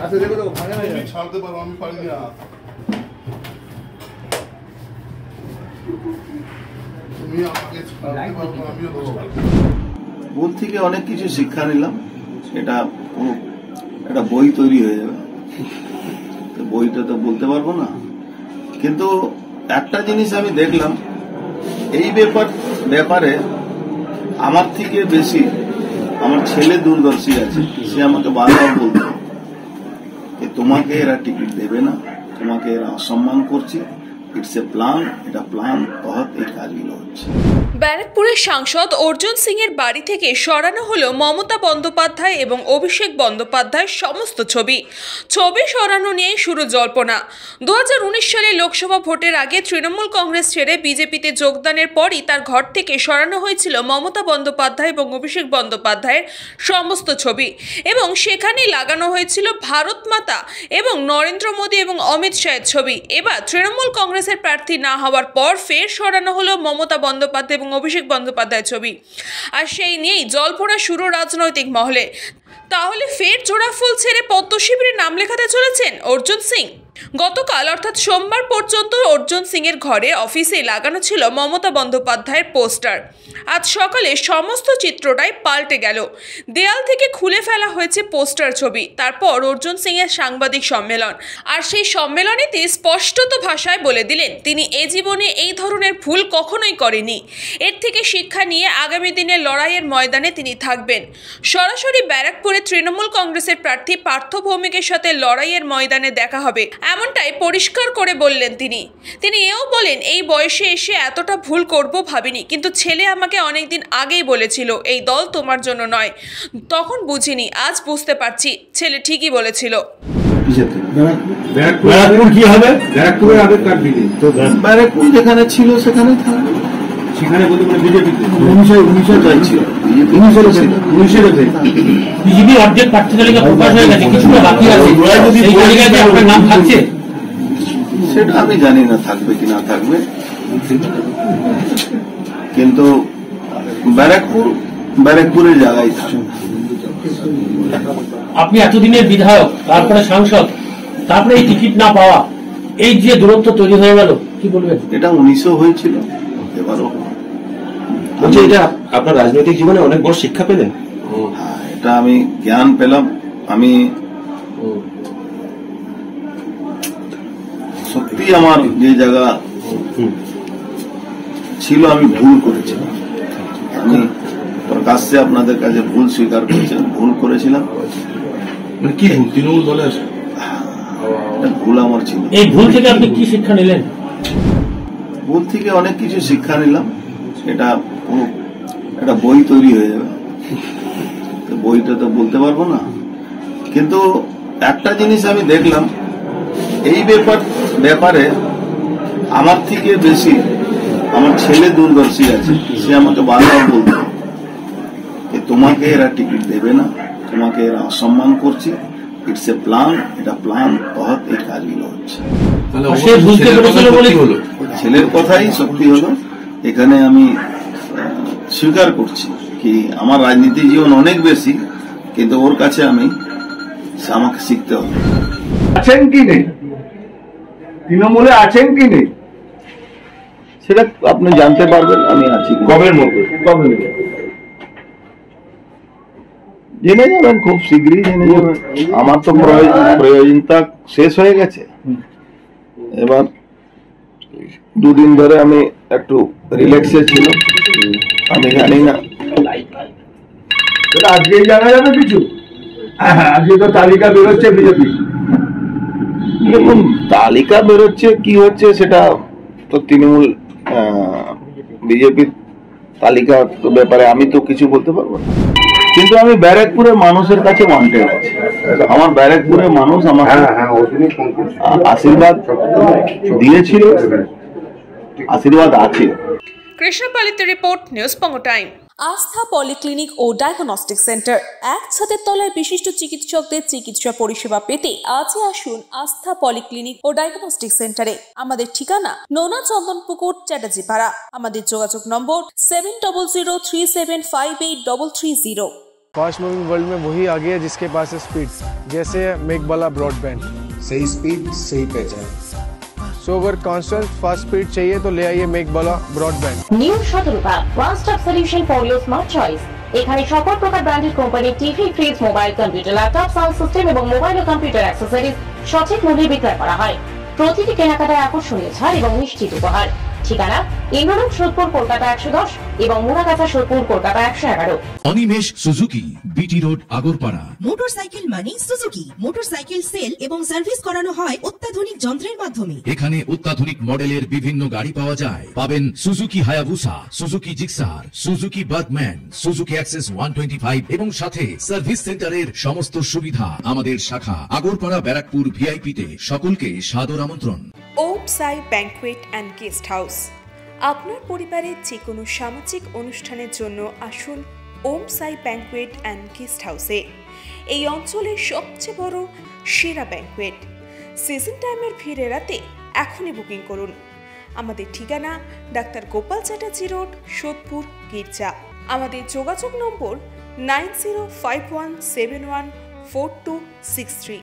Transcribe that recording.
আচ্ছা দেখো তো ভাঙা হয়ে তুমি যাবে। ছাড়তে পারো, আমি পারি না। তুমি আমাকে ছাড়তে পারো, আমিও তো ছাড়বো। ভুল থেকে অনেক কিছু শিক্ষা নিলাম। এটা পুরো একটা বই তৈরি হয়ে যাবে, তো বইটা তো বলতে পারবো না, কিন্তু একটা জিনিস আমি দেখলাম, এই ব্যাপারে আমার থেকে বেশি আমার ছেলে দূরদর্শী আছে। সে আমাকে বারবার বলতো যে তোমাকে এরা টিকিট দেবে না, তোমাকে এরা অসম্মান করছে, ইটস এ প্ল্যান, এটা প্ল্যান বহুত এই কাজগুলো হচ্ছে। ব্যারাকপুরের সাংসদ অর্জুন সিং এর বাড়ি থেকে সরানো হলো মমতা বন্দ্যোপাধ্যায় এবং অভিষেক বন্দ্যোপাধ্যায়ের সমস্ত ছবি সরানো নিয়ে শুরু জল্পনা। 2019 সালে লোকসভা ভোটের আগে তৃণমূল কংগ্রেস ছেড়ে বিজেপিতে যোগদানের পরই তার ঘর থেকে সরানো হয়েছিল মমতা বন্দ্যোপাধ্যায় এবং অভিষেক বন্দ্যোপাধ্যায়ের সমস্ত ছবি, এবং সেখানে লাগানো হয়েছিল ভারত মাতা এবং নরেন্দ্র মোদী এবং অমিত শাহের ছবি। এবার তৃণমূল কংগ্রেসের প্রার্থী না হওয়ার পর ফের সরানো হলো মমতা বন্দ্যোপাধ্যায় এবং অভিষেক বন্দ্যোপাধ্যায়ের ছবি, আর সেই নিয়েই জল্পনা শুরু রাজনৈতিক মহলে। তাহলে ফের জোড়া ফুল ছেড়ে পদ্ম শিবিরে নাম লেখাতে চলেছেন অর্জুন সিং? গতকাল অর্থাৎ সোমবার পর্যন্ত অর্জুন সিং এর ঘরে অফিসে লাগানো ছিল মমতা বন্দ্যোপাধ্যায়ের পোস্টার। আজ সকালে সমস্ত চিত্রটাই পাল্টে গেল, দেয়াল থেকে খুলে ফেলা হয়েছে পোস্টার ছবি। তারপর অর্জুন সিং এর সাংবাদিক সম্মেলন, আর সেই সম্মেলনেতে স্পষ্টত ভাষায় বলে দিলেন তিনি এ জীবনে এই ধরনের ভুল কখনোই করেনি, এর থেকে শিক্ষা নিয়ে আগামী দিনে লড়াইয়ের ময়দানে তিনি থাকবেন। সরাসরি ব্যারাকপুরে তৃণমূল কংগ্রেসের প্রার্থী পার্থ ভৌমিকের সাথে লড়াইয়ের ময়দানে দেখা হবে, এমনটাই পরিষ্কার করে বললেন তিনি। তিনি এও বলেন, এই বয়সে এসে এতটা ভুল করব ভাবিনি, কিন্তু ছেলে আমাকে অনেকদিন আগেই বলেছিল এই দল তোমার জন্য নয়, তখন বুঝিনি, আজ বুঝতে পারছি ছেলে ঠিকই বলেছিল। ব্যারাকপুর কি হবে? ব্যারাকপুরের আগে কার দিকে? তো ব্যারাকপুর যেখানে ছিল সেখানে থাকবে। সেখানে বলতে মানে বিজেপিতে 19 চাইছিল, 19 বিজেপি অর্ধেক প্রার্থী তালিকা প্রকাশ হয়ে গেছে, কিছুটা বাকি আছে, সেই তালিকাতে আপনার নাম থাকছে? সেটা আমি জানি না থাকবে কি না থাকবে, কিন্তু ব্যারাকপুরের জায়গায় থাকবে। আপনি এতদিনের বিধায়ক, তারপরে সাংসদ, তারপরে এই টিকিট না পাওয়া, এই যে দূরত্ব তৈরি হয়ে গেল, কি বলবেন? এটা 1900 হয়েছিল, এবারও বলছি এটা আপনার রাজনৈতিক জীবনে অনেক বড় শিক্ষা পেলেন? হ্যাঁ, এটা আমি জ্ঞান পেলাম। আমি সত্যি আমার যে জায়গা ছিল আমি ভুল করেছিলাম, আমি প্রকাশ্যে আপনাদের কাছে ভুল স্বীকার করছিলাম, ভুল করেছিলাম। মানে কি ভুল? তৃণমূল দলে আসে ভুল আমার ছিল। এই ভুল থেকে আপনি কি শিক্ষা নিলেন? ভুল থেকে অনেক কিছু শিক্ষা নিলাম। এটা পুরো একটা বই তৈরি হয়ে যাবে, তো বইটা তো বলতে পারবো না, কিন্তু একটা জিনিস আমি দেখলাম, এই ব্যাপারে আমার থেকে বেশি আমার ছেলে দূরদর্শী আছে। সে আমাকে বারবার বলতো যে তোমাকে এরা টিকিট দেবে না, তোমাকে এরা অসম্মান করছে, ইটস এ প্ল্যান, এটা প্ল্যান বহুত এই কাজগুলো হচ্ছে। ছেলের কথাই সত্যি হলো। এখানে আমি স্বীকার করছি কি আমার রাজনীতি জীবন অনেক বেশি, কিন্তু ওর কাছে আমাকে শিখতে হবে। আছেন কি নেই তৃণমূলে, আছেন কি নেই সেটা আপনি জানতে পারবেন আমি আছি। কবের মধ্যে? কবে জেনে যাবেন, খুব শীঘ্রই জেনে যাবেন। আমার তো প্রয়োজনতা শেষ হয়ে গেছে। এবার দুদিন ধরে আমি একটু রিল্যাক্সে ছিল, আমি জানি না আজকেই জানা যাবে কিছু? আজকে তো তালিকা বেরোচ্ছে বিজেপি। দেখুন তালিকা বেরোচ্ছে কি হচ্ছে সেটা তো তৃণমূল বিজেপির তালিকার ব্যাপারে আমি তো কিছু বলতে পারবো না, কিন্তু আমি ব্যারাকপুরের মানুষের কাছে ওয়ান্টেড আছি। আমার ব্যারাকপুরের মানুষ আমাকে আশীর্বাদ দিয়েছিল, আশীর্বাদ আছে। কৃষ্ণপালিত রিপোর্ট, নিউজ পঙ্গো টাইম। আস্থা পলিক্লিনিক ও ডায়াগনস্টিক সেন্টার, এক ছাদের তলায় বিশিষ্ট চিকিৎসকদের চিকিৎসা পরিষেবা পেতে আজই আসুন আস্থা পলিক্লিনিক ও ডায়াগনস্টিক সেন্টারে। আমাদের ঠিকানা নোনা চন্দনপুকুর, চ্যাটার্জিপাড়া। আমাদের যোগাযোগ নম্বর 7003758330। फास्ट मूविंग वर्ल्ड में वही आगे है जिसके पास है स्पीड, जैसे मेघबाला ब्रॉडबैंड। सही स्पीड सही पहचान। सो अगर कांस्टेंट फास्ट स्पीड चाहिए तो ले आइए Meghbala broadband. New Shatarupa one stop solution for your smart choice. এখানে সকল প্রকার branded company TV, fridge, mobile, computer, laptop, sound system এবং মোবাইল ও কম্পিউটার অ্যাক্সেসরিজ সঠিক মূল্যে বিক্রয় করা হয়। প্রতিটি কেনাকাটায় আকর্ষণীয় ছাড় এবং নিশ্চিত উপহার। ঠিকানা ইন্দ্রনগর, সোদপুর, কলকাতা 110 এবং Muragachha, Sodepur, Kolkata 111। Animesh Suzuki, BT road, Agarpara. Motorcycle মানে সুজুকি। মোটরসাইকেল সেল এবং সার্ভিস করানো হয় অত্যাধুনিক যন্ত্রের মাধ্যমে। এখানে অত্যাধুনিক মডেলের বিভিন্ন গাড়ি পাওয়া যায়। পাবেন Suzuki Hayabusa, Suzuki Gixxer, Suzuki Bergman, Suzuki access 125 এবং সাথে সার্ভিস সেন্টারের সমস্ত সুবিধা। আমাদের শাখা আগরপাড়া, ব্যারাকপুর ভিআইপিতে। সকলকে সাদর আমন্ত্রণ। ওম সাই ব্যাংকুয়েট অ্যান্ড গেস্ট হাউস। আপনার পরিবারের যে কোনো সামাজিক অনুষ্ঠানের জন্য আসুন ওম সাই ব্যাংকুয়েট অ্যান্ড গেস্ট হাউসে। এই অঞ্চলের সবচেয়ে বড় সেরা ব্যাংকুয়েট। সিজন টাইমের ভিড় এড়াতে এখনই বুকিং করুন। আমাদের ঠিকানা ডাক্তার গোপাল চ্যাটার্জি রোড, সোদপুর, গির্জা। আমাদের যোগাযোগ নম্বর 9051714263।